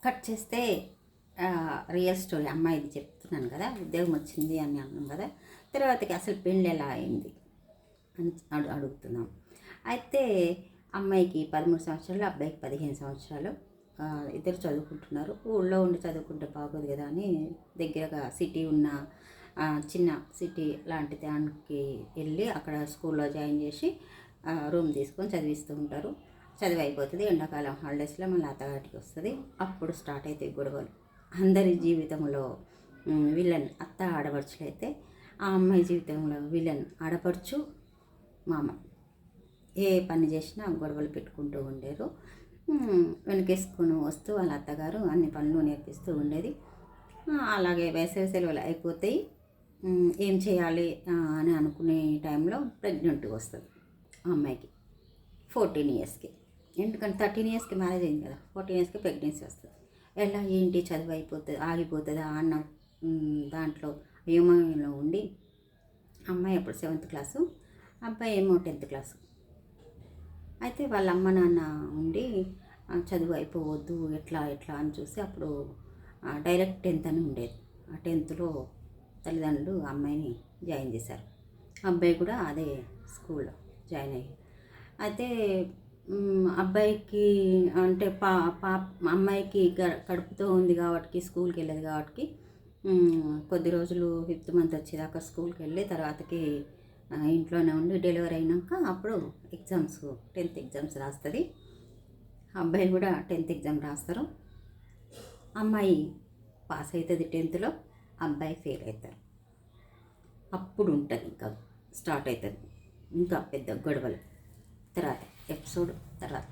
Cut చేస్తే real story అమ్మాయిది చెప్తున్నాను కదా, ఉద్యోగం వచ్చింది అని అన్నాం కదా, తర్వాతకి అసలు పెళ్ళి ఎలా అయింది అని అడుగుతున్నాం. అయితే అమ్మాయికి 13 సంవత్సరాలు, అబ్బాయికి 15 సంవత్సరాలు. ఇద్దరు చదువుకుంటున్నారు. ఊళ్ళో ఉండి చదువుకుంటే బాగోదు కదా అని దగ్గరగా సిటీ ఉన్న చిన్న సిటీ లాంటి దానికి వెళ్ళి అక్కడ స్కూల్లో జాయిన్ చేసి రూమ్ తీసుకొని చదివిస్తూ ఉంటారు. చదివి అయిపోతుంది. ఎండాకాలం హాలిడేస్లో మళ్ళీ అత్తగారికి వస్తుంది. అప్పుడు స్టార్ట్ అవుతాయి గొడవలు. అందరి జీవితంలో విలన్ అత్త ఆడపడుచులైతే ఆ అమ్మాయి జీవితంలో విలన్ ఆడపడుచు మామ. ఏ పని చేసినా గొడవలు పెట్టుకుంటూ ఉండేరు. వెనకేసుకొని వస్తూ వాళ్ళ అత్తగారు అన్ని పనులు నేర్పిస్తూ ఉండేది. అలాగే వేసవి సెలవులు అయిపోతాయి. ఏం చేయాలి అని అనుకునే టైంలో ప్రెగ్నెంట్గా వస్తుంది ఆ అమ్మాయికి 14 ఇయర్స్కి. ఎందుకంటే 13 ఇయర్స్కి మ్యారేజ్ అయింది కదా, 14 ఇయర్స్కి ప్రెగ్నెన్సీ వస్తుంది. ఎలా ఏంటి చదువు అయిపోతుంది ఆగిపోతుందా అన్న దాంట్లో వ్యోమంలో ఉండి అమ్మాయి అప్పుడు 7th క్లాసు, అబ్బాయి ఏమో 10th క్లాసు. అయితే వాళ్ళ అమ్మ నాన్న ఉండి చదువు అయిపోవద్దు ఎట్లా అని చూసి అప్పుడు డైరెక్ట్ 10th అని ఉండేది. ఆ 10thలో తల్లిదండ్రులు అమ్మాయిని జాయిన్ చేశారు. అబ్బాయి కూడా అదే స్కూల్లో జాయిన్ అయ్యి. అయితే అబ్బాయికి అంటే అమ్మాయికి కడుపుతో ఉంది కాబట్టి స్కూల్కి వెళ్ళేది కాబట్టి కొద్ది రోజులు 5th మంత్ వచ్చేదాకా స్కూల్కి వెళ్ళి తర్వాతకి ఇంట్లోనే ఉండి డెలివరీ అయినాక అప్పుడు ఎగ్జామ్స్ 10th ఎగ్జామ్స్ రాస్తుంది. అబ్బాయి కూడా 10th ఎగ్జామ్ రాస్తారు. అమ్మాయి పాస్ అవుతుంది 10thలో, అబ్బాయి ఫెయిల్ అవుతారు. అప్పుడు ఉంటుంది ఇంకా స్టార్ట్ అవుతుంది ఇంకా పెద్ద గొడవలు. తర్వాత ఎపిసోడ్ తర్వాత